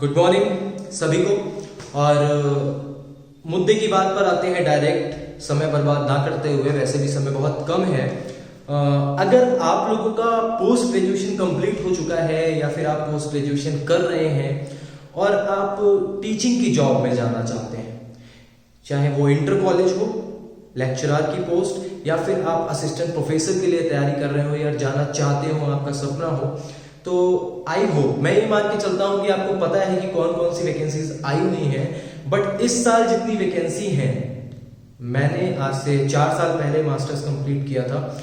Good morning सभी को। और मुद्दे की बात पर आते हैं डायरेक्ट, समय बर्बाद ना करते हुए। वैसे भी समय बहुत कम है। अगर आप लोगों का पोस्ट ग्रेजुएशन कंप्लीट हो चुका है या फिर आप पोस्ट ग्रेजुएशन कर रहे हैं और आप टीचिंग की जॉब में जाना चाहते हैं, चाहे वो इंटर कॉलेज हो, लेक्चरर की पोस्ट, या फिर आप असिस्टेंट प्रोफेसर के लिए तैयारी कर रहे हो या जाना चाहते हो, आपका सपना हो, तो आई होप, मैं ये मान के चलता हूं कि आपको पता है कि कौन कौन सी वैकेंसीज आई हुई हैं। बट इस साल जितनी वैकेंसी हैं, मैंने आज से 4 साल पहले मास्टर्स कंप्लीट किया था,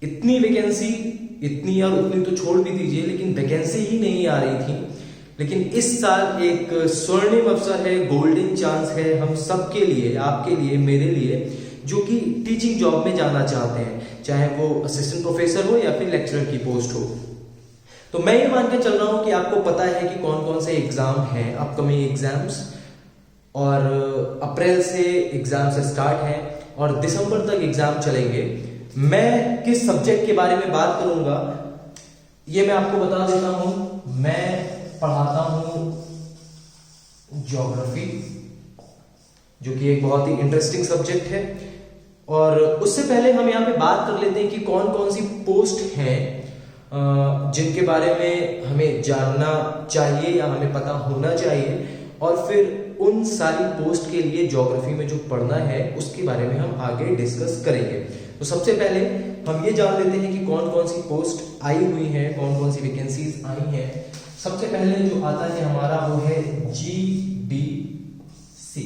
इतनी वैकेंसी, इतनी और उतनी तो छोड़ भी दीजिए, लेकिन वैकेंसी ही नहीं आ रही थी। लेकिन इस साल एक स्वर्णिम अवसर है, गोल्डन चांस है हम सबके लिए, आपके लिए, मेरे लिए, जो कि टीचिंग जॉब में जाना चाहते हैं, चाहे वो असिस्टेंट प्रोफेसर हो या फिर लेक्चरर की पोस्ट हो। तो मैं ये मान के चल रहा हूं कि आपको पता है कि कौन कौन से एग्जाम हैं, अपकमिंग एग्जाम्स, और अप्रैल से एग्जाम से स्टार्ट हैं और दिसंबर तक एग्जाम चलेंगे। मैं किस सब्जेक्ट के बारे में बात करूंगा ये मैं आपको बता देता हूं। मैं पढ़ाता हूं ज्योग्राफी, जो कि एक बहुत ही इंटरेस्टिंग सब्जेक्ट है। और उससे पहले हम यहाँ पे बात कर लेते हैं कि कौन कौन सी पोस्ट हैं जिनके बारे में हमें जानना चाहिए या हमें पता होना चाहिए, और फिर उन सारी पोस्ट के लिए ज्योग्राफी में जो पढ़ना है उसके बारे में हम आगे डिस्कस करेंगे। तो सबसे पहले हम ये जान लेते हैं कि कौन कौन सी पोस्ट आई हुई हैं, कौन कौन सी वैकेंसीज आई हैं। सबसे पहले जो आता है हमारा वो है GDC,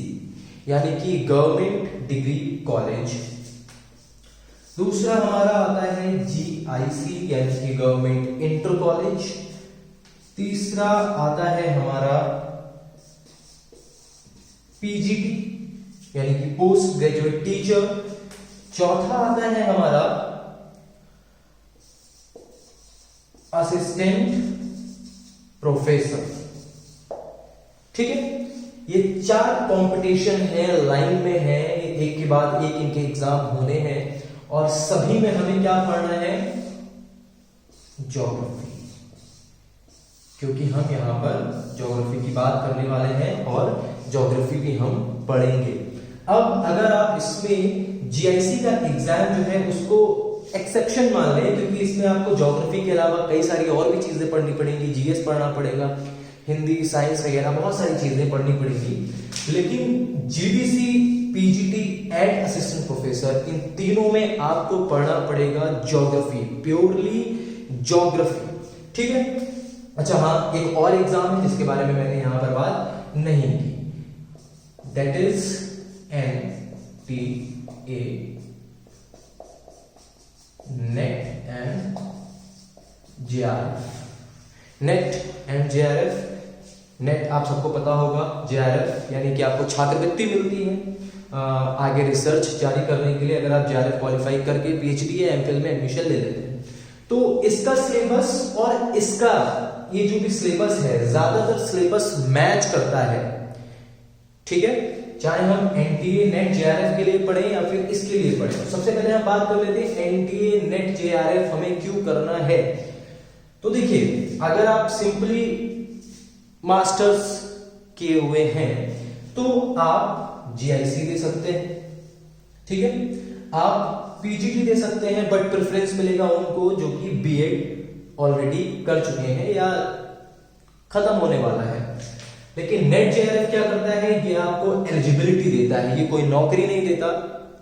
यानी कि गवर्नमेंट डिग्री कॉलेज। दूसरा हमारा आता है GIC, यानी कि गवर्नमेंट इंटर कॉलेज। तीसरा आता है हमारा PGT, यानी कि पोस्ट ग्रेजुएट टीचर। चौथा आता है हमारा असिस्टेंट प्रोफेसर। ठीक है, ये 4 कंपटीशन है, लाइन में है, एक के बाद एक इनके एग्जाम होने हैं, और सभी में हमें क्या पढ़ना है? ज्योग्राफी, क्योंकि हम यहां पर ज्योग्राफी की बात करने वाले हैं और ज्योग्राफी भी हम पढ़ेंगे। अब अगर आप इसमें GIC का एग्जाम जो है उसको एक्सेप्शन मान लें, क्योंकि इसमें आपको ज्योग्राफी के अलावा कई सारी और भी चीजें पढ़नी पड़ेंगी, GS पढ़ना पड़ेगा, हिंदी, साइंस वगैरह बहुत सारी चीजें पढ़नी पड़ेंगी। लेकिन GDC, PGT and assistant professor, इन तीनों में आपको पढ़ना पड़ेगा ज्योग्राफी, प्योरली ज्योग्राफी। ठीक है। अच्छा हाँ, एक और एग्जाम है जिसके बारे में मैंने यहां पर बात नहीं की, that is NTA, net and JRF। Net and JRF, net आप सबको पता होगा, JRF यानी कि आपको छात्रवृत्ति मिलती है आगे रिसर्च जारी करने के लिए, अगर आप JRF क्वालिफाई करके PhD या MPhil में एडमिशन ले लेते हैं। तो इसका सिलेबस और इसका ये जो भी सिलेबस है, ज्यादातर सिलेबस मैच करता है। ठीक है, चाहे हम NTA, नेट, JRF के लिए पढ़ें या फिर इसके लिए पढ़ें। सबसे पहले हम बात कर लेते हैं NTA, नेट, JRF हमें क्यों करना है। तो देखिए, अगर आप सिंपली मास्टर्स किए हुए हैं तो आप GIC दे सकते हैं, ठीक है, आप PGT दे सकते हैं, बट प्रेफरेंस मिलेगा उनको जो कि BEd ऑलरेडी कर चुके हैं या खत्म होने वाला है। लेकिन नेट JRF क्या करता है, ये आपको एलिजिबिलिटी देता है, ये कोई नौकरी नहीं देता,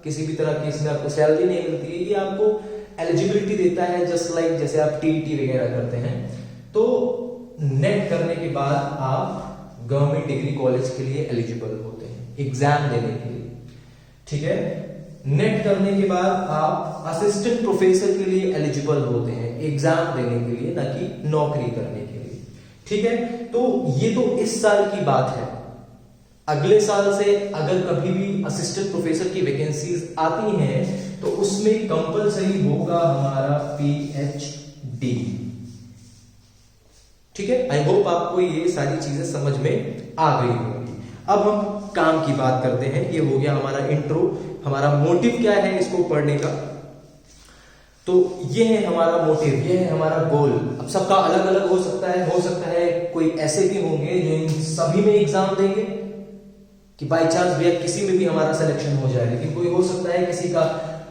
किसी भी तरह की इसमें आपको सैलरी नहीं मिलती है, ये आपको एलिजिबिलिटी देता है, जस्ट लाइक जैसे आप TET वगैरह करते हैं। तो नेट करने के बाद आप गवर्नमेंट डिग्री कॉलेज के लिए एलिजिबल होते हैं एग्जाम देने के लिए। ठीक है, नेट करने के बाद आप असिस्टेंट प्रोफेसर के लिए एलिजिबल होते हैं एग्जाम देने के लिए, ना कि नौकरी करने के लिए। ठीक है, तो ये तो इस साल की बात है। अगले साल से अगर कभी भी असिस्टेंट प्रोफेसर की वैकेंसीज आती हैं तो उसमें कंपलसरी होगा हमारा PhD। ठीक है, आई होप आपको ये सारी चीजें समझ में आ गई होंगी। अब हम काम की बात करते हैं। ये हो गया हमारा इंट्रो, हमारा मोटिव क्या है इसको पढ़ने का। तो ये है हमारा मोटिव, ये है हमारा गोल। अब सबका अलग अलग हो सकता है कोई ऐसे भी होंगे जो इन सभी में एग्जाम देंगे कि बाई चांस भैया किसी में भी हमारा सिलेक्शन हो जाए, लेकिन कोई हो सकता है किसी का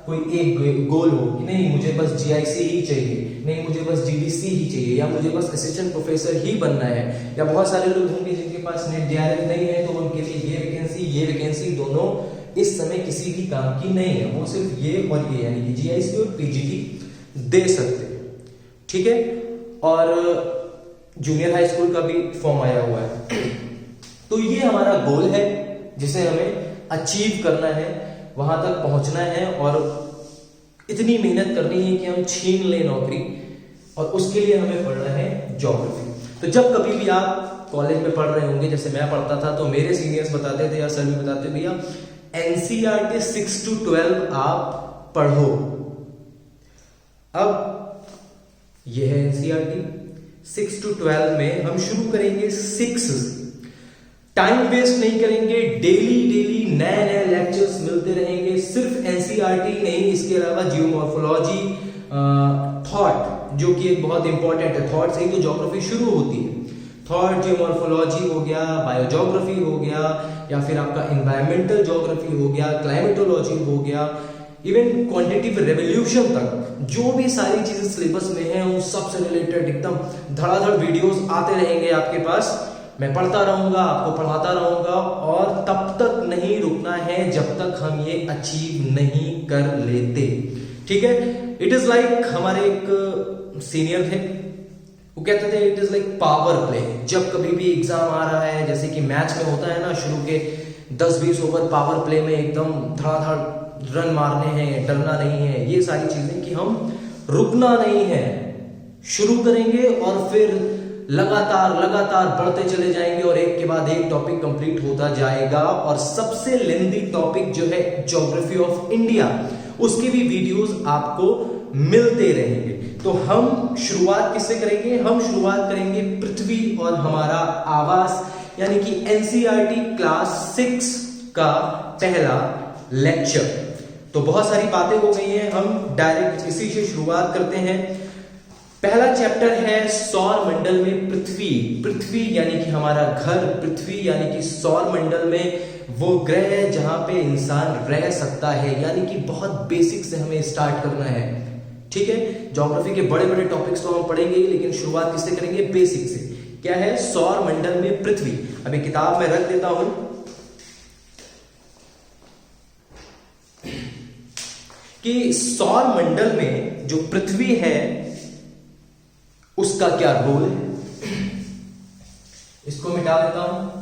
कोई एक गोल हो कि नहीं मुझे बस जीआईसी ही चाहिए, नहीं मुझे बस जीडीसी ही चाहिए, या मुझे बस असिस्टेंट प्रोफेसर ही बनना है। या बहुत सारे लोग होंगे जिनके पास नेट जेआरएफ नहीं है, तो उनके लिए ये वैकेंसी दोनों इस समय किसी भी काम की नहीं है, वो सिर्फ ये और ये यानी कि जीआईसी और पीजीटी दे सकते हैं। ठीक है, और जूनियर हाई स्कूल का भी फॉर्म आया हुआ है। तो ये हमारा गोल है जिसे हमें अचीव करना है, वहां तक पहुंचना है और इतनी मेहनत करनी है कि हम छीन ले नौकरी, और उसके लिए हमें पढ़ना है ज्योग्राफी। तो जब कभी भी आप कॉलेज में पढ़ रहे होंगे, जैसे मैं पढ़ता था, तो मेरे सीनियर्स बताते थे या सर भी बताते थे, भैया एनसीईआरटी 6 to 12 आप पढ़ो। अब यह है एनसीईआरटी 6 to 12 में हम शुरू करेंगे 6 टाइम वेस्ट नहीं करेंगे, डेली नए नए लेक्चर्स मिलते रहेंगे। सिर्फ एनसीईआरटी नहीं, इसके अलावा जियोमॉर्फोलॉजी, थॉट जो कि एक बहुत इंपॉर्टेंट है, थॉट से ही तो ज्योग्राफी शुरू होती है। थॉट, जियोमॉर्फोलॉजी हो गया, बायोज्योग्राफी हो गया, या फिर आपका एनवायरमेंटल ज्योग्राफी हो गया, क्लाइमेटोलॉजी हो गया, इवन क्वांटिटेटिव रेवोल्यूशन तक जो भी सारी चीजें सिलेबस में है उन सब से रिलेटेड एकदम धड़ाधड़ वीडियोस आते रहेंगे आपके पास। मैं पढ़ता रहूंगा, आपको पढ़ाता रहूंगा, और तब तक नहीं रुकना है जब तक हम ये अचीव नहीं कर लेते। ठीक है, इट इज लाइक हमारे एक सीनियर थे, वो कहते थे it is like power play. जब कभी भी एग्जाम आ रहा है, जैसे कि मैच में होता है ना, शुरू के 10-20 ओवर पावर प्ले में एकदम धड़ाधड़ रन मारने हैं, डरना नहीं है, ये सारी चीजें कि हम रुकना नहीं है, शुरू करेंगे और फिर लगातार बढ़ते चले जाएंगे, और एक के बाद एक टॉपिक कंप्लीट होता जाएगा। और सबसे लेंदी टॉपिक जो है ज्योग्राफी ऑफ इंडिया, उसके भी वीडियोस आपको मिलते रहेंगे। तो हम शुरुआत किससे करेंगे? हम शुरुआत करेंगे पृथ्वी और हमारा आवास, यानी कि एनसीईआरटी क्लास 6 का पहला लेक्चर। तो बहुत सारी बातें हो गई हैं, हम डायरेक्ट इसी से शुरुआत करते हैं। पहला चैप्टर है सौर मंडल में पृथ्वी। पृथ्वी यानी कि हमारा घर, पृथ्वी यानी कि सौर मंडल में वो ग्रह जहां पे इंसान रह सकता है, यानी कि बहुत बेसिक से हमें स्टार्ट करना है। ठीक है, ज्योग्राफी के बड़े बड़े टॉपिक्स तो हम पढ़ेंगे, लेकिन शुरुआत किससे करेंगे? बेसिक से। क्या है? सौर मंडल में पृथ्वी। अभी किताब में रख देता हूं कि सौर मंडल में जो पृथ्वी है उसका क्या रोल है। इसको मिटा देता हूं।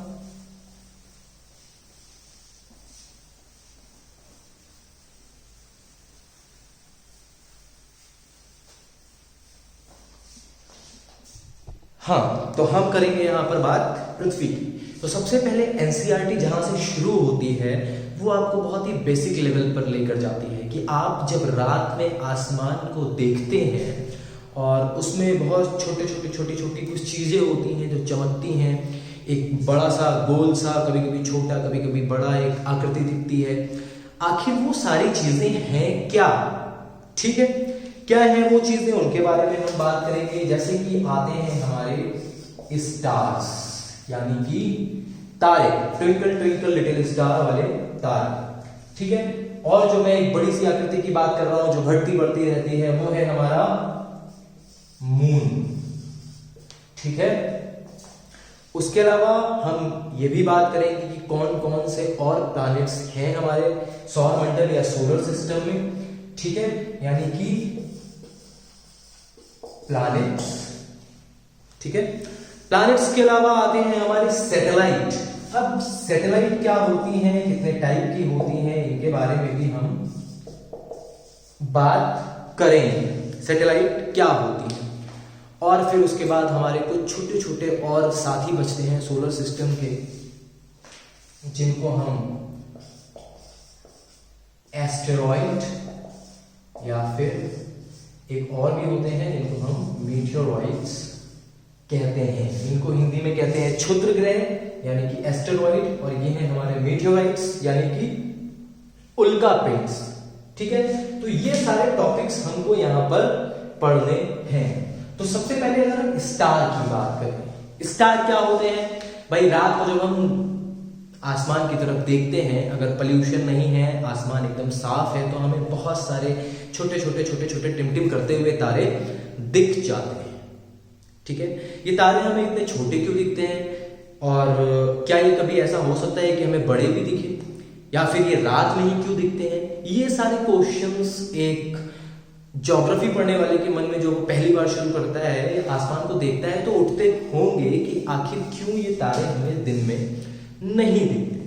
हाँ, तो हम करेंगे यहां पर बात पृथ्वी की। तो सबसे पहले एनसीईआरटी जहां से शुरू होती है वो आपको बहुत ही बेसिक लेवल पर लेकर जाती है कि आप जब रात में आसमान को देखते हैं और उसमें बहुत छोटी कुछ चीजें होती हैं जो चमकती हैं, एक बड़ा सा गोल सा, कभी कभी छोटा, कभी कभी बड़ा एक आकृति दिखती है। आखिर वो सारी चीजें हैं क्या? ठीक है, क्या है वो चीजें, उनके बारे में हम बात करेंगे। जैसे कि आते हैं हमारे स्टार्स, यानी कि तारे, ट्विंकल ट्विंकल लिटिल स्टार वाले तारे। ठीक है, और जो मैं एक बड़ी सी आकृति की बात कर रहा हूं जो घटती बढ़ती रहती है, वो है हमारा मून। ठीक है, उसके अलावा हम ये भी बात करेंगे कि कौन कौन से और प्लैनेट्स हैं हमारे सौर मंडल या सोलर सिस्टम में। ठीक है, यानी कि प्लैनेट्स। ठीक है, प्लैनेट्स के अलावा आते हैं हमारे सैटेलाइट। अब सैटेलाइट क्या होती हैं, कितने टाइप की होती हैं, इनके बारे में भी हम बात करेंगे। सैटेलाइट क्या होती है, और फिर उसके बाद हमारे कुछ छोटे छोटे और साथी बचते हैं सोलर सिस्टम के, जिनको हम एस्टेरॉइड या फिर एक और भी होते हैं जिनको हम मीटियोरॉइड्स कहते हैं। इनको हिंदी में कहते हैं क्षुद्र ग्रह यानी कि एस्टेरॉइड, और ये हैं हमारे मीटियोराइट्स यानी कि उल्कापिंड्स। ठीक है, तो ये सारे टॉपिक्स हमको यहां पर पढ़ने हैं। तो सबसे पहले अगर हम स्टार की बात करें, स्टार क्या होते हैं भाई? रात को जब हम आसमान की तरफ देखते हैं, अगर पोल्यूशन नहीं है, आसमान एकदम साफ है, तो हमें बहुत सारे छोटे छोटे टिमटिम करते हुए तारे दिख जाते हैं। ठीक है, ये तारे हमें इतने छोटे क्यों दिखते हैं, और क्या ये कभी ऐसा हो सकता है कि हमें बड़े भी दिखे, या फिर ये रात में ही क्यों दिखते हैं? ये सारे क्वेश्चंस एक ज्योग्राफी पढ़ने वाले के मन में जो पहली बार शुरू करता है, आसमान को देखता है, तो उठते होंगे कि आखिर क्यों ये तारे हमें दिन में नहीं दिखते।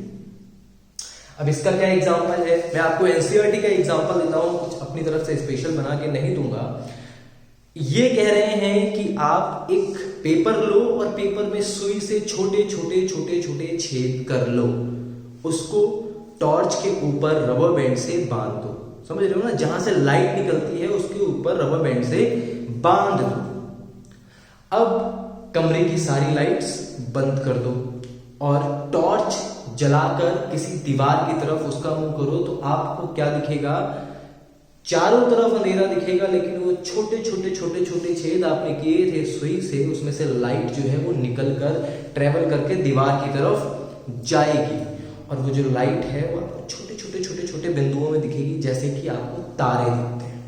अब इसका क्या एग्जांपल है? मैं आपको एनसीईआरटी का एग्जांपल देता हूं, कुछ अपनी तरफ से स्पेशल बना के नहीं दूंगा। ये कह रहे हैं कि आप एक पेपर लो और पेपर में सुई से छोटे छोटे छेद कर लो, उसको टॉर्च के ऊपर रबर बैंड से बांध दो। समझ रहे हो ना? जहां से लाइट निकलती है उसके ऊपर रबर बैंड से बांध दो। अब कमरे की सारी लाइट्स बंद कर दो और टॉर्च जलाकर किसी दीवार की तरफ उसका मुंह करो, तो आपको क्या दिखेगा? चारों तरफ अंधेरा दिखेगा, लेकिन वो छोटे छेद आपने किए थे सुई से, उसमें से लाइट जो है वो निकल कर ट्रेवल करके दीवार की तरफ जाएगी, और वो जो लाइट है वो आपको छोटे छोटे बिंदुओं में दिखेगी, जैसे कि आपको तारे दिखते हैं।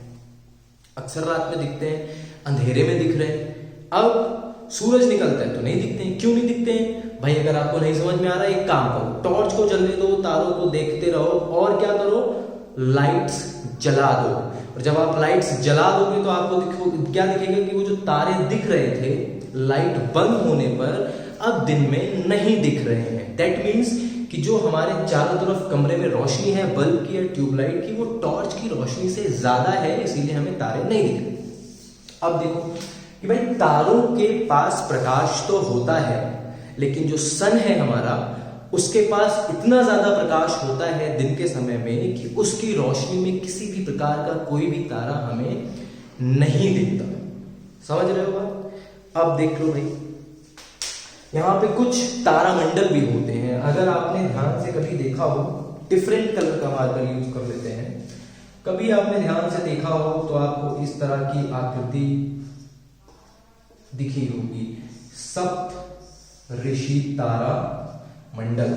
अक्सर रात में दिखते हैं, अंधेरे में दिख रहे हैं। अब सूरज निकलता है तो नहीं दिखते हैं। क्यों नहीं दिखते हैं भाई? अगर आपको नहीं समझ में आ रहा है, एक काम करो, टॉर्च को जलने दो, तारों को देखते रहो, और क्या करो? लाइट्स जला दो। और जब आप लाइट्स जला दोगे तो आपको क्या दिखेगा कि वो जो तारे दिख रहे थे लाइट बंद होने पर, अब दिन में नहीं दिख रहे हैं। दैट मीन्स कि जो हमारे चारों तरफ कमरे में रोशनी है बल्ब की या ट्यूबलाइट की, वो टॉर्च की रोशनी से ज्यादा है, इसीलिए हमें तारे नहीं दिख रहे। अब देखो कि भाई तारों के पास प्रकाश तो होता है, लेकिन जो सन है हमारा, उसके पास इतना ज्यादा प्रकाश होता है दिन के समय में कि उसकी रोशनी में किसी भी प्रकार का कोई भी तारा हमें नहीं दिखता। समझ रहे हो बात? अब देख लो भाई, यहाँ पे कुछ तारामंडल भी होते हैं। अगर आपने ध्यान से कभी देखा हो, डिफरेंट कलर का मार्कर यूज कर लेते हैं, कभी आपने ध्यान से देखा हो तो आपको इस तरह की आकृति दिखी होगी, सप्त ऋषि तारा मंडल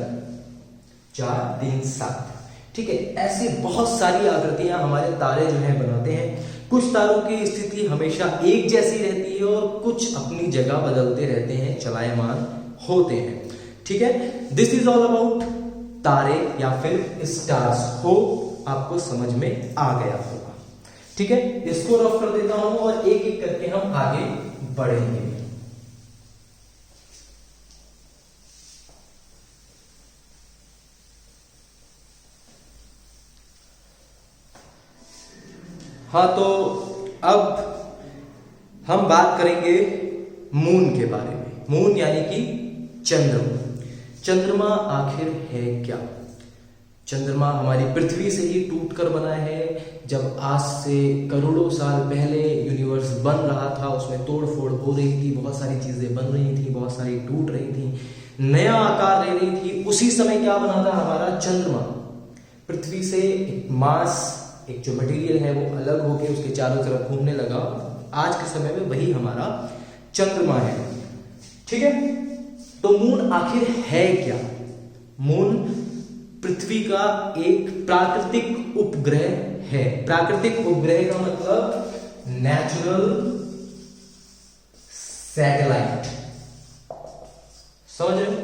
4 3 7। ठीक है, ऐसे बहुत सारी आकृतियां हमारे तारे जो है बनाते हैं। कुछ तारों की स्थिति हमेशा एक जैसी रहती है और कुछ अपनी जगह बदलते रहते हैं, चलायमान होते हैं। ठीक है, दिस इज ऑल अबाउट तारे या फिर स्टार्स। हो आपको समझ में आ गया होगा। ठीक है, इसको रफ कर देता हूं और एक एक करके हम आगे बढ़ेंगे। हाँ, तो अब हम बात करेंगे मून के बारे में। मून यानी कि चंद्रमा। चंद्रमा आखिर है क्या? चंद्रमा हमारी पृथ्वी से ही टूटकर बना है। जब आज से करोड़ों साल पहले यूनिवर्स बन रहा था, उसमें तोड़फोड़ हो रही थी, बहुत सारी चीजें बन रही थी, बहुत सारी टूट रही थी, नया आकार ले रही थी। उसी समय क्या बना था? हमारा चंद्रमा। पृथ्वी से एक मास, एक जो मटेरियल है वो अलग होके उसके चारों तरफ घूमने लगा। आज के समय में वही हमारा चंद्रमा है। ठीक है, तो मून आखिर है क्या? मून पृथ्वी का एक प्राकृतिक उपग्रह है। प्राकृतिक उपग्रह का मतलब नेचुरल सैटेलाइट। समझ रहे हो?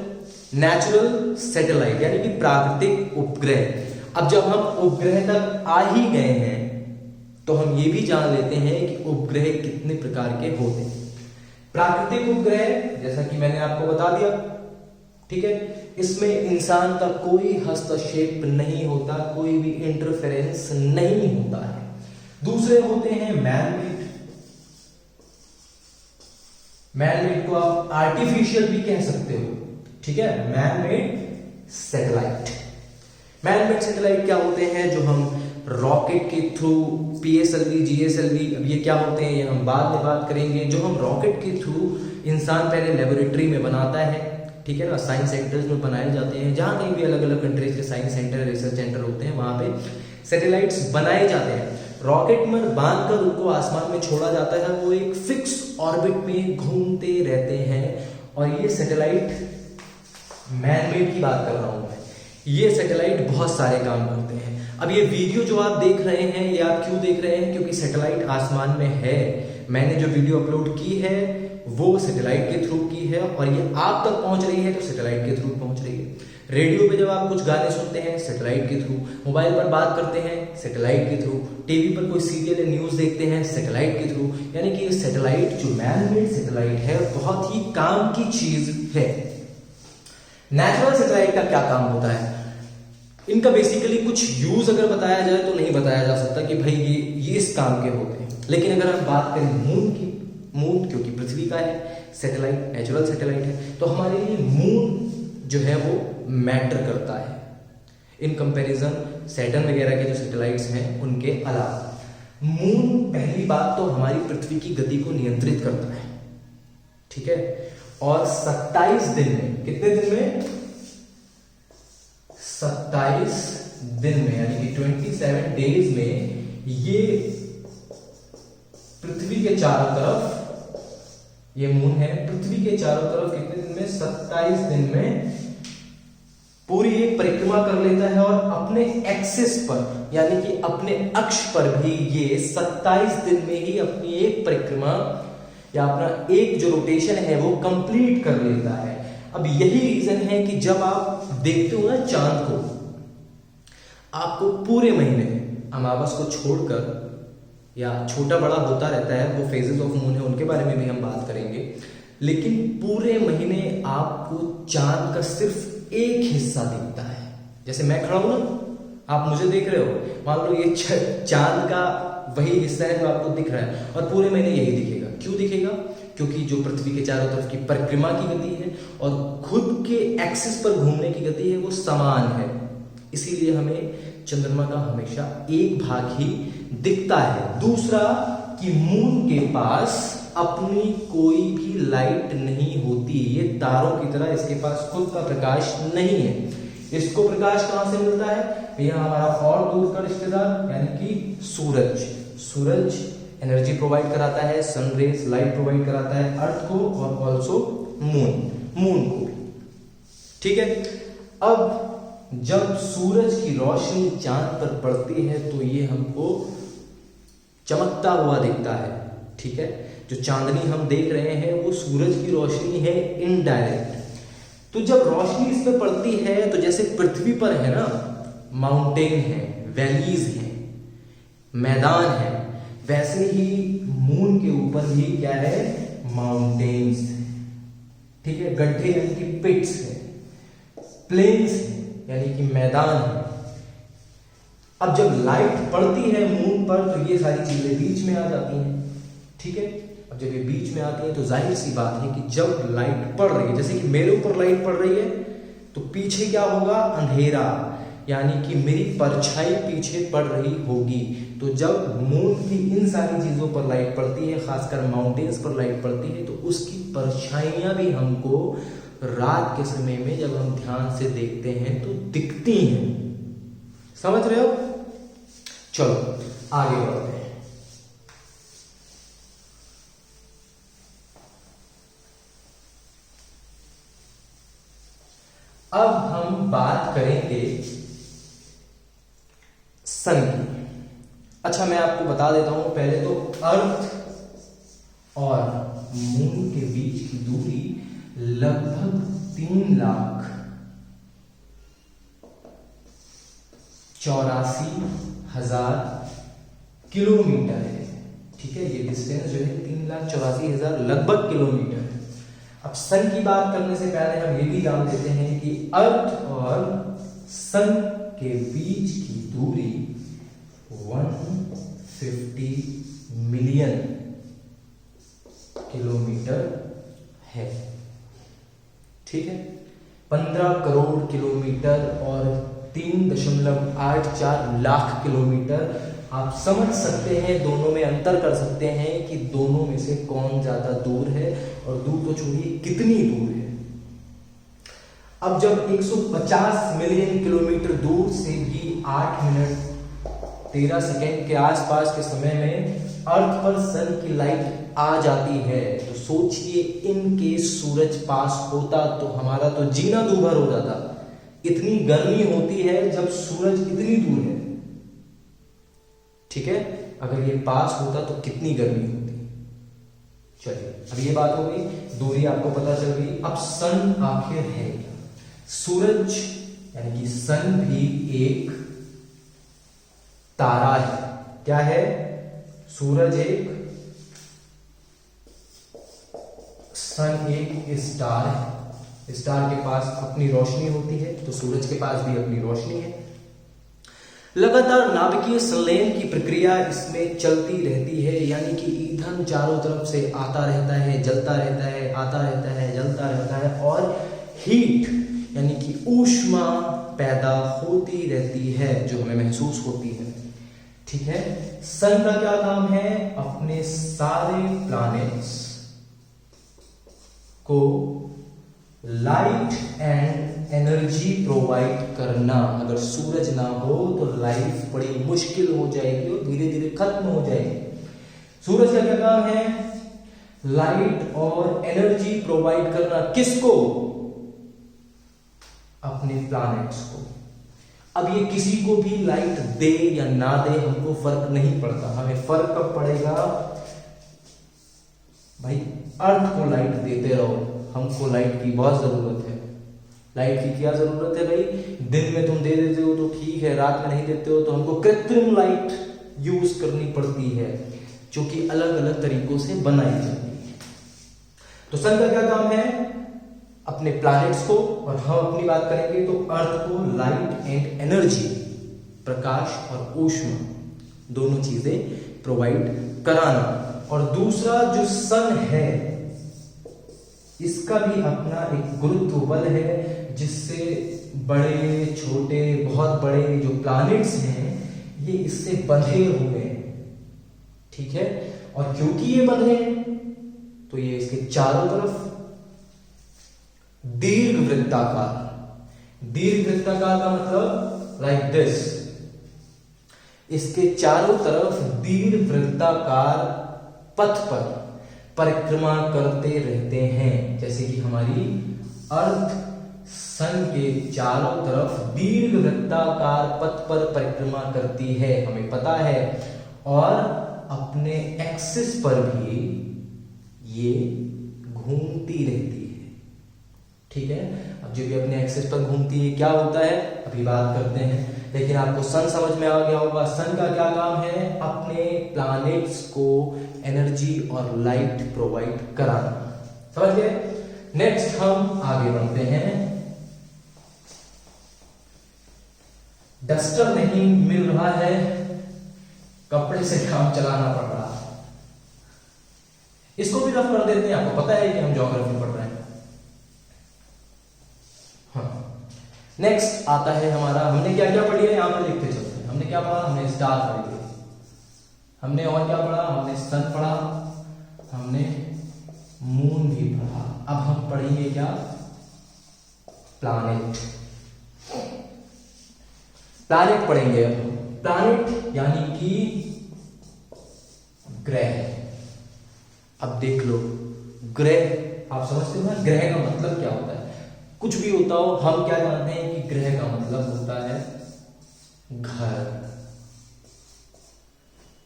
नेचुरल सैटेलाइट यानी कि प्राकृतिक उपग्रह। अब जब हम उपग्रह तक आ ही गए हैं तो हम ये भी जान लेते हैं कि उपग्रह कितने प्रकार के होते हैं। प्राकृतिक उपग्रह, जैसा कि मैंने आपको बता दिया, ठीक है, इसमें इंसान का कोई हस्तक्षेप नहीं होता, कोई भी इंटरफेरेंस नहीं होता है। दूसरे होते हैं मैनमेड। मैनमेड को आप आर्टिफिशियल भी कह सकते हो। ठीक है, मैनमेड सैटेलाइट। मैनमेड सैटेलाइट क्या होते हैं? जो हम रॉकेट के थ्रू, पीएसएलवी, जीएसएलवी, अब ये क्या होते हैं ये हम बाद में बात करेंगे। जो हम रॉकेट के थ्रू इंसान पहले लेबोरेटरी में बनाता है, ठीक है ना, साइंस सेंटर्स में बनाए जाते हैं, जहां कहीं भी अलग अलग कंट्रीज के साइंस सेंटर, रिसर्च सेंटर होते हैं, वहां पे सैटेलाइट्स बनाए जाते हैं। रॉकेट में बांधकर उनको आसमान में छोड़ा जाता है। वो एक फिक्स ऑर्बिट में घूमते रहते हैं और ये सैटेलाइट मैनमेड की बात कर रहा हूं मैं। ये सैटेलाइट बहुत सारे काम करते हैं। अब ये वीडियो जो आप देख रहे हैं, ये आप क्यों देख रहे हैं? क्योंकि सैटेलाइट आसमान में है। मैंने जो वीडियो अपलोड की है वो सैटेलाइट के थ्रू की है, और ये आप तक पहुंच रही है तो सैटेलाइट के थ्रू पहुंच रही है। रेडियो पे जब आप कुछ गाने सुनते हैं, सैटेलाइट के थ्रू। मोबाइल पर बात करते हैं, सैटेलाइट के थ्रू। टीवी पर कोई सीरियल या न्यूज देखते हैं, सैटेलाइट के थ्रू। यानी कि ये सैटेलाइट जो मैनमेड सैटेलाइट है बहुत ही काम की चीज है। नेचुरल सैटेलाइट का क्या काम होता है? इनका बेसिकली कुछ यूज अगर बताया जाए तो नहीं बताया जा सकता कि भाई ये इस काम के होते हैं। लेकिन अगर हम बात करें मून की, मून क्योंकि पृथ्वी का है सैटेलाइट, नेचुरल सैटेलाइट है, तो हमारे लिए मून जो है वो मैटर करता है इन कंपैरिजन सैटर्न वगैरह के जो सैटेलाइट्स हैं उनके अलावा। मून पहली बात तो हमारी पृथ्वी की गति को नियंत्रित करता है, ठीक है। और 27 दिन में, कितने दिन में? 27 दिन में, यानी कि 27 डेज में ये पृथ्वी के चारों तरफ, ये मून है पृथ्वी के चारों तरफ कितने दिन में? 27 दिन में पूरी एक परिक्रमा कर लेता है, और अपने एक्सिस पर यानी कि अपने अक्ष पर भी ये 27 दिन में ही अपनी एक परिक्रमा या अपना एक जो रोटेशन है वो कंप्लीट कर लेता है। अब यही रीजन है कि जब आप देखते हो ना चांद को, आपको पूरे महीने अमावस को छोड़कर, या छोटा बड़ा होता रहता है, वो फेजेस ऑफ मून है उनके बारे में भी हम बात करेंगे, लेकिन पूरे महीने आपको चांद का सिर्फ एक हिस्सा दिखता है। जैसे मैं खड़ा हूं ना, आप मुझे देख रहे हो, मान लो ये चांद का वही हिस्सा है जो आपको दिख रहा है, और पूरे महीने यही दिखेगा। क्यों दिखेगा? क्योंकि जो पृथ्वी के चारों तरफ की परिक्रमा की गति है और खुद के एक्सिस पर घूमने की गति है वो समान है, इसीलिए हमें चंद्रमा का हमेशा एक भाग ही दिखता है। दूसरा कि मून के पास अपनी कोई भी लाइट नहीं होती, ये तारों की तरह इसके पास खुद का प्रकाश नहीं है। इसको प्रकाश कहां से मिलता है? भैया हमारा और दूर का रिश्तेदार यानी कि सूरज। सूरज एनर्जी प्रोवाइड कराता है, सनरेज लाइट प्रोवाइड कराता है अर्थ को, और ऑल्सो मून को, ठीक है। अब जब सूरज की रोशनी चांद पर पड़ती है तो ये हमको चमकता हुआ दिखता है, ठीक है। जो चांदनी हम देख रहे हैं वो सूरज की रोशनी है इनडायरेक्ट। तो जब रोशनी इस पर पड़ती है तो जैसे पृथ्वी पर है ना माउंटेन है, वैलीज है, मैदान है, वैसे ही मून के ऊपर भी क्या है? माउंटेन्स है, ठीक है। गड्ढे यानी कि पिट्स है, प्लेन्स है यानी कि मैदान है। अब जब लाइट पड़ती है मून पर तो ये सारी चीजें बीच में आ जाती हैं, ठीक है। अब जब ये बीच में आती है तो जाहिर सी बात है कि जब लाइट पड़ रही है, जैसे कि मेरे ऊपर लाइट पड़ रही है तो पीछे क्या होगा? अंधेरा, यानी कि मेरी परछाई पीछे पड़ रही होगी। तो जब मून की इन सारी चीजों पर लाइट पड़ती है, खासकर माउंटेन्स पर लाइट पड़ती है, तो उसकी परछाइयां भी हमको रात के समय में जब हम ध्यान से देखते हैं तो दिखती हैं। समझ रहे हो? चलो आगे बढ़ते हैं। अब हम बात करेंगे सन की। अच्छा, मैं आपको बता देता हूं पहले तो अर्थ और मून के बीच की दूरी लगभग 3,84,000 किलोमीटर है, ठीक है। ये डिस्टेंस जो है 3,84,000 लगभग किलोमीटर है। अब सन की बात करने से पहले हम ये भी जान लेते हैं कि अर्थ और सन के बीच की दूरी 150 मिलियन किलोमीटर है, ठीक है। 15 करोड़ किलोमीटर और 3.84 लाख किलोमीटर। आप समझ सकते हैं, दोनों में अंतर कर सकते हैं कि दोनों में से कौन ज्यादा दूर है, और दूर तो छोड़िए कितनी दूर है। अब जब 150 मिलियन किलोमीटर दूर से भी 8 मिनट 13 सेकेंड के आसपास के समय में अर्थ पर सन की लाइट आ जाती है, तो सोचिए इन केस सूरज पास होता तो हमारा तो जीना दूभर हो जाता। इतनी गर्मी होती है जब सूरज इतनी दूर है, ठीक है, अगर ये पास होता तो कितनी गर्मी होती। चलिए अब ये बात हो गई, दूरी आपको पता चल गई। अब सन आखिर है क्या? सूरज यानी कि सन भी एक तारा है। क्या है? सूरज एक, सन एक स्टार है। स्टार के पास अपनी रोशनी होती है, तो सूरज के पास भी अपनी रोशनी है। लगातार नाभिकीय संलयन की प्रक्रिया इसमें चलती रहती है, यानी कि ईंधन चारों तरफ से आता रहता है, जलता रहता है, आता रहता है, जलता रहता है, और हीट यानी कि ऊष्मा पैदा होती रहती है जो हमें महसूस होती है। ठीक है, सन का क्या काम है? अपने सारे प्लैनेट्स को लाइट एंड एनर्जी प्रोवाइड करना। अगर सूरज ना हो तो लाइफ बड़ी मुश्किल हो जाएगी और धीरे धीरे खत्म हो जाएगी। सूरज का क्या काम है? लाइट और एनर्जी प्रोवाइड करना। किसको? अपने प्लैनेट्स को। अब ये किसी को भी लाइट दे या ना दे हमको फर्क नहीं पड़ता। हमें फर्क कब पड़ेगा? भाई अर्थ को लाइट देते रहो। हमको लाइट की बहुत जरूरत है। लाइट की क्या जरूरत है भाई? दिन में तुम दे देते हो तो ठीक है, रात में नहीं देते हो तो हमको कृत्रिम लाइट यूज करनी पड़ती है, जो कि अलग अलग तरीकों से बनाई जाती है। तो सन का क्या काम है? अपने प्लैनेट्स को, और हम अपनी बात करेंगे तो अर्थ को लाइट एंड एनर्जी, प्रकाश और ऊष्मा दोनों चीजें प्रोवाइड कराना। और दूसरा जो सन है इसका भी अपना एक गुरुत्व बल है, जिससे बड़े छोटे बहुत बड़े जो प्लैनेट्स हैं ये इससे बंधे हुए हैं। ठीक है, और क्योंकि ये बंधे हैं तो ये इसके चारों तरफ दीर्घ वृत्ताकार। दीर्घ वृत्ताकार का मतलब लाइक दिस, इसके चारों तरफ दीर्घ वृत्ताकार पथ पर परिक्रमा करते रहते हैं। जैसे कि हमारी अर्थ सन के चारों तरफ दीर्घ वृत्ताकार पथ पर परिक्रमा करती है, हमें पता है, और अपने एक्सिस पर भी ये घूमती रहती है। ठीक है, अब जब भी अपने एक्सिस पर घूमती है क्या होता है अभी बात करते हैं, लेकिन आपको सन समझ में आ गया होगा। सन का क्या काम है? अपने प्लैनेट्स को एनर्जी और लाइट प्रोवाइड कराना। समझ गए? नेक्स्ट हम आगे बढ़ते हैं। डस्टर नहीं मिल रहा है, कपड़े से काम चलाना पड़ रहा है। इसको भी रफ कर देते हैं। आपको पता है कि हम ज्योग्राफी पढ़ रहे हैं। नेक्स्ट आता है हमारा, हमने क्या क्या पढ़ी है यहां पर लिखते चलते हैं। हमने क्या पढ़ा? हमने स्टार पढ़ी, हमने और क्या पढ़ा? हमने सन पढ़ा, हमने मून भी पढ़ा। अब हम पढ़ेंगे क्या? प्लैनेट। प्लैनेट पढ़ेंगे अब। प्लैनेट यानी कि ग्रह। अब देख लो, ग्रह आप समझते हो ना, ग्रह का मतलब क्या होता है? कुछ भी होता हो, हम क्या जानते हैं कि ग्रह का मतलब होता है घर।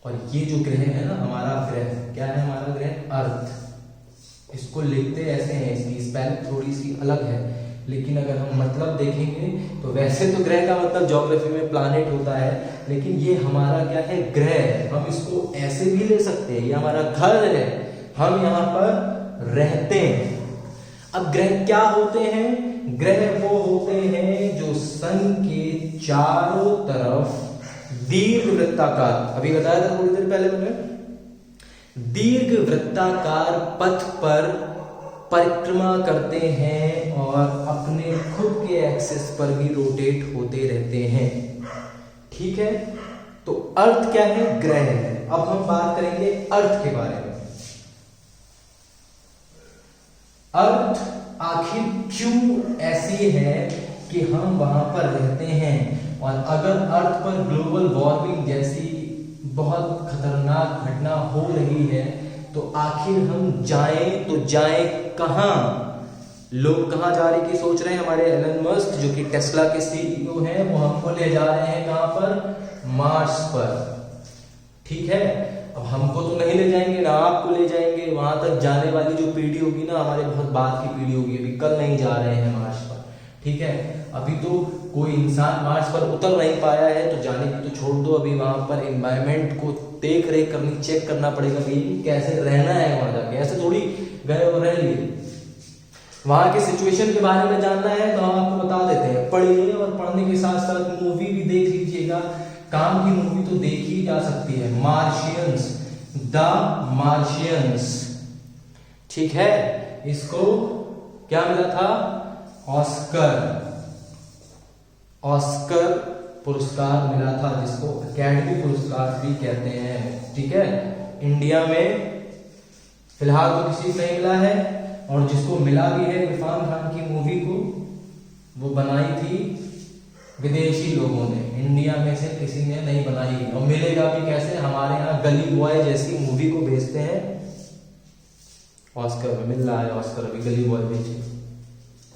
और ये जो ग्रह है ना, हमारा ग्रह क्या है? हमारा ग्रह अर्थ। इसको लिखते ऐसे हैं, इसकी स्पेलिंग थोड़ी सी अलग है, लेकिन अगर हम मतलब देखेंगे तो वैसे तो ग्रह का मतलब ज्योग्राफी में प्लैनेट होता है, लेकिन ये हमारा क्या है? ग्रह है। हम इसको ऐसे भी ले सकते हैं, ये हमारा घर है, हम यहाँ पर रहते हैं। अब ग्रह क्या होते हैं? ग्रह वो होते हैं जो सन के चारों तरफ दीर्घ वृत्ताकार, अभी बताया था थोड़ी देर पहले मैंने, दीर्घ वृत्ताकार पथ पर परिक्रमा करते हैं और अपने खुद के एक्सिस पर भी रोटेट होते रहते हैं। ठीक है, तो अर्थ क्या है? ग्रह है। अब हम बात करेंगे अर्थ के बारे में। अर्थ आखिर क्यों ऐसी है कि हम वहां पर रहते हैं, और अगर अर्थ पर ग्लोबल वार्मिंग जैसी बहुत खतरनाक घटना हो रही है, तो आखिर हम जाएं तो जाएं कहां? लोग कहां जाने की सोच रहे हैं? हमारे एलन मस्क जो कि टेस्ला के सीईओ हैं, वो हमको ले जा रहे हैं कहां पर? मार्स पर। ठीक है, अब हमको तो नहीं ले जाएंगे ना आपको ले जाएंगे, वहां तक जाने वाली जो पीढ़ी होगी ना, हमारे बहुत बाद की पीढ़ी होगी, अभी कल नहीं जा रहे हैं मार्स पर। ठीक है, अभी तो कोई इंसान मार्स पर उतर नहीं पाया है, तो जाने की तो छोड़ दो, अभी वहां पर एनवायरमेंट को देख रेख करनी, चेक करना पड़ेगा भाई कैसे रहना है वहां जाके, ऐसे थोड़ी गए और रह लिए। वहां के सिचुएशन के बारे में जानना है तो हम आपको बता देते हैं, पढ़िए, और पढ़ने के साथ साथ मूवी भी देख लीजिएगा। काम की मूवी तो देखी जा सकती है, मार्शियंस, द मार्शियंस। ठीक है, इसको क्या मिला था? ऑस्कर पुरस्कार मिला था, जिसको एकेडमी पुरस्कार भी कहते हैं। ठीक है, इंडिया में फिलहाल तो किसी को नहीं मिला है, और जिसको मिला भी है इरफान खान की मूवी को, वो बनाई थी विदेशी लोगों ने, इंडिया में से किसी ने नहीं बनाई। और मिलेगा भी कैसे? हमारे यहाँ गली बॉय जैसी मूवी को भेजते हैं, ऑस्कर में मिल रहा है, ऑस्कर अभी गली बॉय भेजे।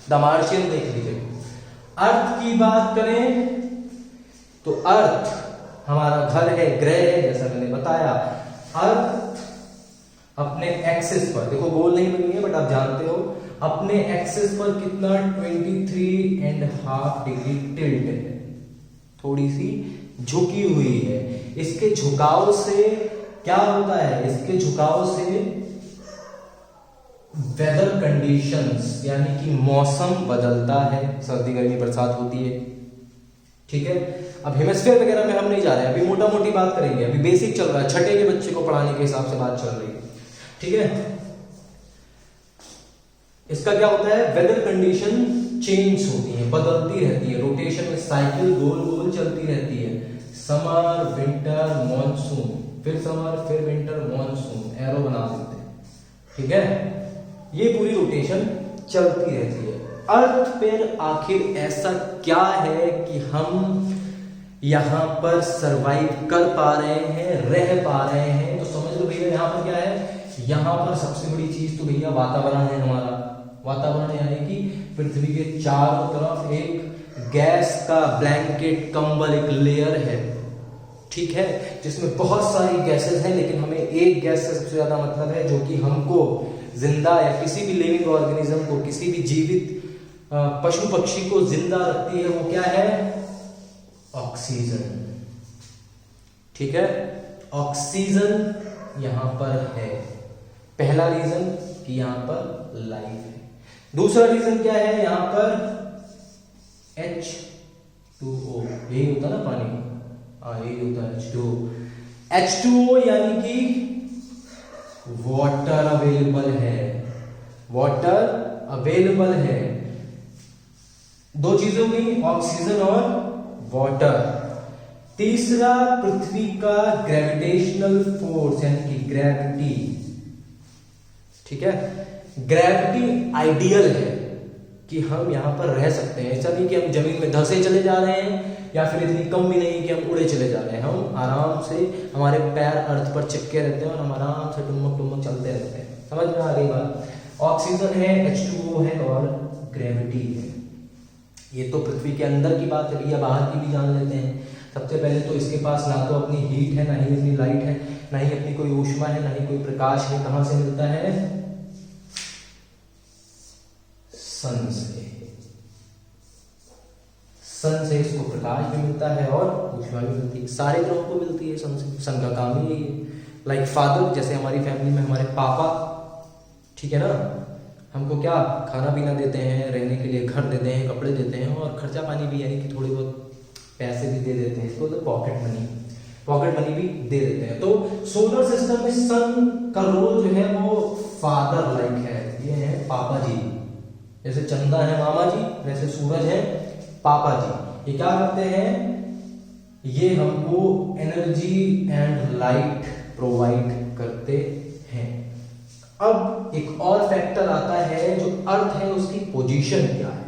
द मार्शियन देख लीजिए। अर्थ की बात करें तो अर्थ हमारा घर है, ग्रह है, जैसा मैंने बताया। अर्थ अपने एक्सिस पर, देखो गोल नहीं बनी है बट आप जानते हो, अपने एक्सिस पर कितना 23.5 डिग्री टिल्ट है, थोड़ी सी झुकी हुई है। इसके झुकाव से क्या होता है? इसके झुकाव से वेदर कंडीशंस यानी कि मौसम बदलता है, सर्दी गर्मी बरसात होती है। ठीक है, अब हेमिस्फीयर वगैरह में हम नहीं जा रहे हैं, अभी मोटा मोटी बात करेंगे, अभी बेसिक चल रहा है, छठे के बच्चे को पढ़ाने के हिसाब से बात चल रही है। ठीक है, इसका क्या होता है? वेदर कंडीशन चेंज होती है, बदलती रहती है, रोटेशन में साइकिल गोल गोल चलती रहती है। समर, विंटर, मॉनसून, फिर समर, फिर विंटर, मॉनसून, एरो बना देते हैं। ठीक है, ये पूरी रोटेशन चलती रहती है। अर्थ पर आखिर ऐसा क्या है कि हम यहां पर सरवाइव कर पा रहे हैं, रह पा रहे हैं? तो समझ लो भैया, यहां पर क्या है? यहां पर सबसे बड़ी चीज तो भैया वातावरण है हमारा। वातावरण यानी कि पृथ्वी के चारों तरफ एक गैस का ब्लैंकेट, कंबल, एक लेयर है। ठीक है, जिसमें बहुत सारी गैसेस हैं, लेकिन हमें एक गैस से सबसे ज्यादा मतलब है, जो कि हमको जिंदा या किसी भी लिविंग ऑर्गेनिज्म को, किसी भी जीवित पशु पक्षी को जिंदा रखती है, वो क्या है? ऑक्सीजन। ठीक है, ऑक्सीजन यहां पर है। पहला रीजन कि यहां पर लाइफ है। दूसरा रीजन क्या है? यहां पर H2O, यही होता है ना पानी, हाँ यही होता है H2O। H2O यानी कि वाटर अवेलेबल है, वाटर अवेलेबल है। दो चीजें हो गई, ऑक्सीजन और वाटर। तीसरा, पृथ्वी का ग्रेविटेशनल फोर्स यानी कि ग्रेविटी। ठीक है, ग्रेविटी आइडियल है कि हम यहां पर रह सकते हैं। ऐसा नहीं कि हम जमीन में धंसे चले जा रहे हैं, या फिर इतनी कम भी नहीं कि हम उड़े चले जा रहे हैं। हम आराम से, हमारे पैर अर्थ पर चिपके रहते हैं और हम आराम से टुमक टुमक चलते रहते हैं। समझ में आ रही बात? ऑक्सीजन है, H2O है और ग्रेविटी है। ये तो पृथ्वी के अंदर की बात है भैया, बाहर की भी जान लेते हैं। सबसे पहले तो इसके पास ना तो अपनी हीट है, ना ही अपनी लाइट है, ना ही अपनी कोई ऊष्मा है, ना ही कोई प्रकाश है। कहां से मिलता है? सन से। सन से इसको प्रकाश भी मिलता है और ऊष्मा भी मिलती है। सारे ग्रहों को मिलती है सन से। सन का काम ही यही है। लाइक फादर, जैसे हमारी फैमिली में हमारे पापा, ठीक है ना, हमको क्या खाना पीना देते हैं, रहने के लिए घर देते हैं, कपड़े देते हैं, और खर्चा पानी भी यानी कि थोड़ी बहुत पैसे भी दे देते हैं। इसको तो पॉकेट मनी भी दे देते हैं। तो सोलर सिस्टम में सन का रोल जो है वो फादर लाइक है। ये है पापा जी, जैसे चंदा है मामा जी, वैसे सूरज है पापा जी। ये क्या करते हैं? ये हमको एनर्जी एंड लाइट प्रोवाइड करते हैं। अब एक और फैक्टर आता है, जो अर्थ है उसकी पोजीशन क्या है।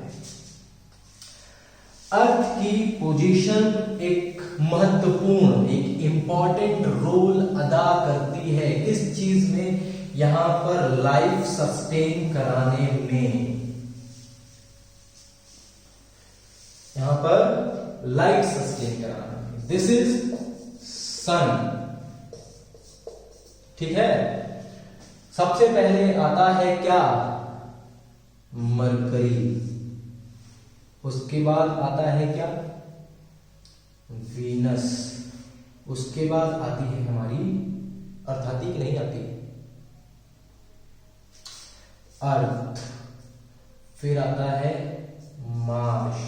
अर्थ की पोजीशन एक महत्वपूर्ण, एक इंपॉर्टेंट रोल अदा करती है किस चीज में, यहां पर लाइफ सस्टेन कराने में, यहां पर लाइफ सस्टेन कराने में। दिस इज सन, ठीक है। सबसे पहले आता है क्या, मरकरी, उसके बाद आता है क्या, वीनस, उसके बाद आती है हमारी अर्थ, आती कि नहीं आती, अर्थ, फिर आता है मार्स,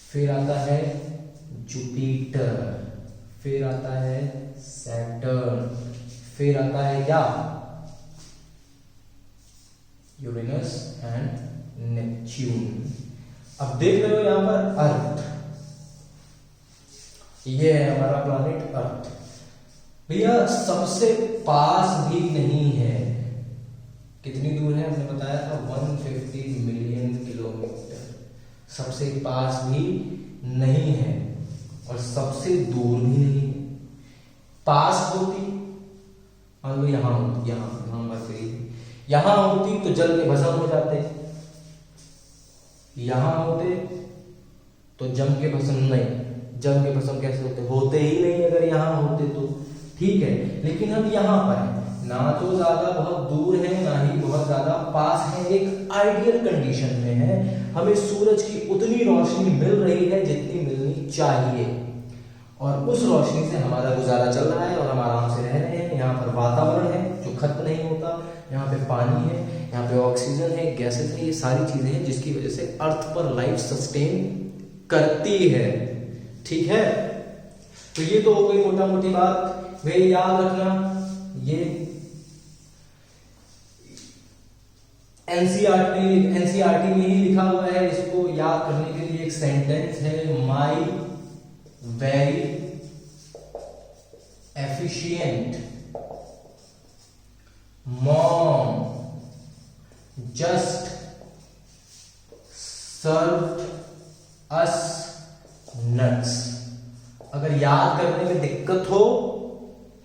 फिर आता है जुपिटर, फिर आता है सैटर्न, फिर आता है क्या, यूरेनस एंड नेपच्यून। अब देख रहे हो यहां पर अर्थ, ये है हमारा प्लैनेट अर्थ। भैया सबसे पास भी नहीं है, कितनी दूर है हमने बताया था, 150 मिलियन किलोमीटर, सबसे पास भी नहीं है और सबसे दूर भी नहीं है। पास होती, मान लो यहां होती, यहां मरकरी, यहां होती तो जल के भस्म हो जाते, यहां होते तो जम के भस्म नहीं, जम के भस्म कैसे होते, होते ही नहीं अगर यहां होते तो, ठीक है। लेकिन हम यहां पर हैं, ना तो ज्यादा बहुत दूर है ना ही बहुत ज्यादा पास है, एक आइडियल कंडीशन में है, हमें सूरज की उतनी रोशनी मिल रही है जितनी मिलनी चाहिए और उस रोशनी से हमारा गुजारा चल रहा है और हम आराम से रह रहे हैं। यहाँ पर वातावरण है जो खत्म नहीं होता, यहाँ पे पानी है, यहाँ पे ऑक्सीजन है, गैसेस है, ये सारी चीजें हैं जिसकी वजह से अर्थ पर लाइफ सस्टेन करती है, ठीक है। तो ये तो हो गई मोटा मोटी बात। वे याद रखना, ये एनसीईआरटी में ही लिखा हुआ है, इसको याद करने के लिए एक सेंटेंस है, my very efficient mom just served us nuts. अगर याद करने में दिक्कत हो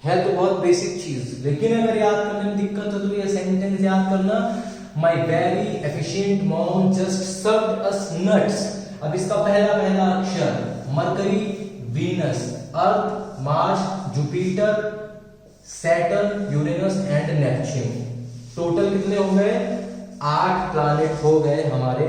है तो बहुत बेसिक चीज, लेकिन अगर याद करने में दिक्कत हो तो ये सेंटेंस याद करना, my very efficient mom just served us nuts. अब इसका पहला अक्षर mercury, Venus, earth, Mars, Jupiter, Saturn, Uranus and Neptune. Total कितने हो गए, 8 प्लैनेट हो गए हमारे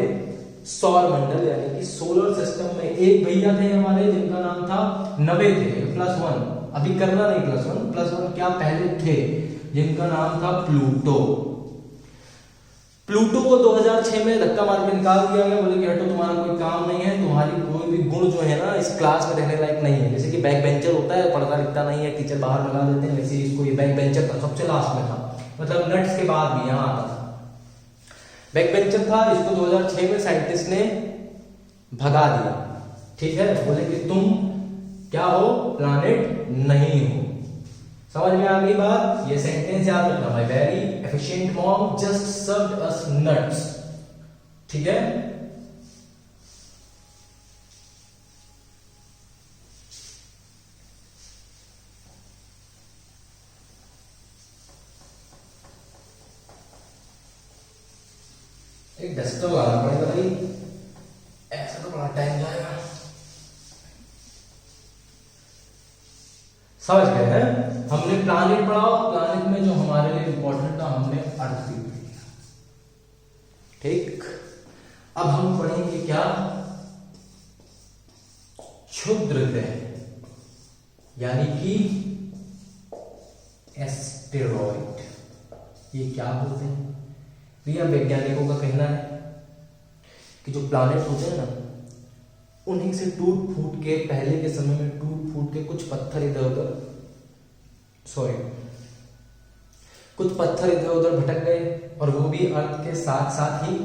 सौर मंडल यानी कि सोलर सिस्टम में। एक भैया थे हमारे जिनका नाम था, 90 थे, +1, अभी करना नहीं +1 क्या पहले थे, जिनका नाम था प्लूटो। प्लूटो को 2006 में धक्का मार के निकाल दिया गया, बोले कि हटो तुम्हारा कोई काम नहीं है, तुम्हारी कोई भी गुण जो है ना इस क्लास में रहने लायक नहीं है। जैसे कि बैक बेंचर होता है, पढ़ता लिखता नहीं है, टीचर बाहर लगा देते हैं, वैसे इसको ये बैक बेंचर था, सबसे लास्ट में था, मतलब नट्स के बाद भी यहाँ आता था, बैक बेंचर था। इसको 2006 में साइंटिस्ट ने भगा दिया, ठीक है, बोले कि तुम क्या हो, प्लैनेट नहीं हो। समझ में आ गई बात, ये सेंटेंस याद रखना, my very efficient mom just served us nuts, ठीक है। एक डस्टर लाना पड़ेगा भाई, ऐसा तो बड़ा टाइम जाएगा। समझ गए हैं, हमने प्लैनेट पढ़ा, प्लैनेट में जो हमारे लिए इंपॉर्टेंट था हमने अर्थ भी पढ़ लिया, ठीक। अब हम पढ़ेंगे क्या, क्षुद्र ग्रह यानी कि एस्टेरॉइड। ये क्या होते हैं भैया, वैज्ञानिकों का कहना है कि जो प्लैनेट होते हैं ना, उन्हीं से टूट फूट के, पहले के समय में टूट फूट के कुछ पत्थर इधर उधर भटक गए और वो भी अर्थ के साथ साथ ही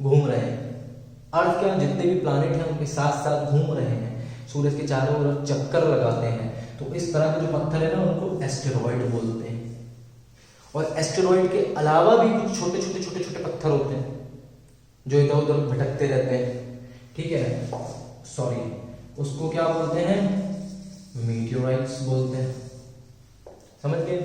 घूम रहे हैं। अर्थ के जितने भी प्लैनेट हैं उनके साथ साथ घूम रहे हैं, सूरज के चारों ओर चक्कर लगाते हैं। तो इस तरह के जो पत्थर है ना उनको एस्टेरॉइड बोलते हैं। और एस्टेरॉइड के अलावा भी कुछ छोटे छोटे पत्थर होते हैं जो इधर उधर भटकते रहते हैं, ठीक है, सॉरी, उसको क्या बोलते हैं, मीटियोराइट्स बोलते हैं। समझ गए?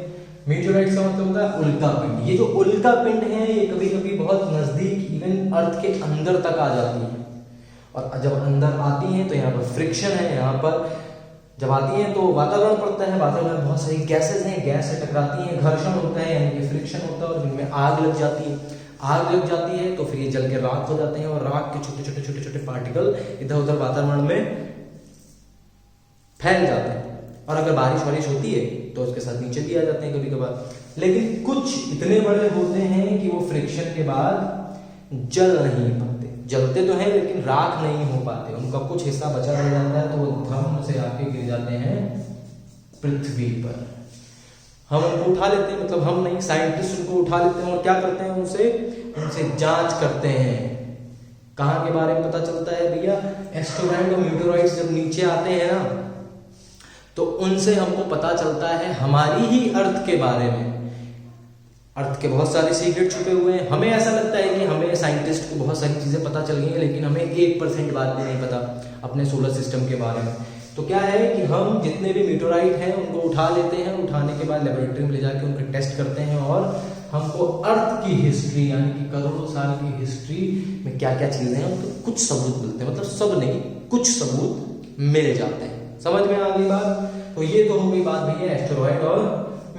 मीटियोराइट्स का मतलब होता है उल्का पिंड। ये जो उल्का पिंड है ये कभी कभी बहुत नजदीक इवन अर्थ के अंदर तक आ जाती है, और जब अंदर आती हैं तो यहाँ पर फ्रिक्शन है, यहाँ पर जब आती हैं तो वातावरण पड़ता है, वातावरण में बहुत सारी गैसेज हैं, गैस से टकराती हैं, घर्षण होता है यानी कि फ्रिक्शन होता है, और इनमें आग लग जाती है। आग लग जाती है तो फिर ये जल के राख हो जाते हैं, और राख के छोटे छोटे छोटे छोटे पार्टिकल इधर उधर वातावरण में फैल जाते हैं, और अगर बारिश वारिश होती है तो उसके साथ नीचे भी आ जाते हैं कभी कभार। लेकिन कुछ इतने बड़े होते हैं कि वो फ्रिक्शन के बाद जल नहीं पाते, जलते तो हैं लेकिन राख नहीं हो पाते, उनका कुछ हिस्सा बचा रह जाता है, तो वो धम से आके गिर जाते हैं पृथ्वी पर। हम उनको उठा लेते हैं, मतलब हम नहीं, साइंटिस्ट उनको उठा लेते हैं, और क्या करते हैं, उनसे जांच करते हैं। कहाँ के बारे में पता चलता है भैया, एस्टेरॉइड और मीटियोराइट्स जब नीचे आते हैं ना, तो उनसे हमको पता चलता है हमारी ही अर्थ के बारे में। अर्थ के बहुत सारे सीक्रेट छुपे हुए हैं। हमें ऐसा लगता है कि हमें साइंटिस्ट को बहुत सारी चीजें पता चल गई हैं, लेकिन हमें 1% बात भी नहीं पता अपने सोलर सिस्टम के बारे में। तो क्या है कि हम जितने भी मीटियोराइट हैं उनको उठा लेते हैं, उठाने के बाद लेबोरेटरी में ले जाके उनके टेस्ट करते हैं, और हमको अर्थ की हिस्ट्री यानी कि करोड़ों साल की हिस्ट्री में क्या क्या चीजें हैं उनको कुछ सबूत मिलते हैं, मतलब सब नहीं, कुछ सबूत मिल जाते हैं। समझ में आ गई बात? तो ये तो हो गई बात भैया एस्टेरॉइड और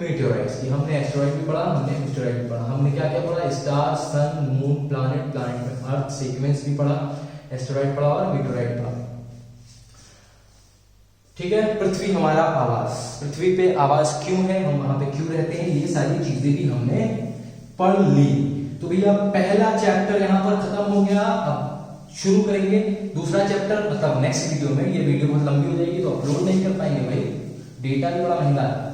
मीटियोराइट्स की। हमने एस्टेरॉइड भी पढ़ा, हमने मीटियोराइट भी पढ़ा। हमने क्या क्या पढ़ा, स्टार, सन, मून, प्लैनेट, प्लैनेट में अर्थ सीक्वेंस भी पढ़ा, एस्टेरॉइड पढ़ा और मीटियोराइट पढ़ा। ठीक है, पृथ्वी हमारा आवास, पृथ्वी पे आवास क्यों है, हम वहां पे क्यों रहते हैं, ये सारी चीजें भी हमने पढ़ ली। तो भैया पहला चैप्टर यहाँ पर खत्म हो गया। अब शुरू करेंगे दूसरा चैप्टर, मतलब नेक्स्ट वीडियो में। ये वीडियो बहुत लंबी हो जाएगी तो अपलोड नहीं कर पाएंगे भाई, डेटा भी बड़ा महंगा है।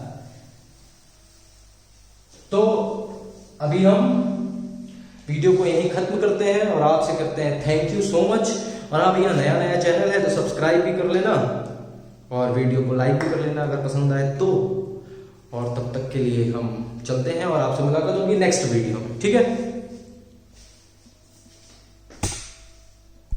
तो अभी हम वीडियो को यहीं खत्म करते हैं और आपसे करते हैं थैंक यू सो मच। और आप भैया नया नया चैनल है तो सब्सक्राइब भी कर लेना और वीडियो को लाइक भी कर लेना अगर पसंद आए तो। और तब तक के लिए हम चलते हैं और आपसे मुलाकात होगी नेक्स्ट वीडियो में, ठीक है।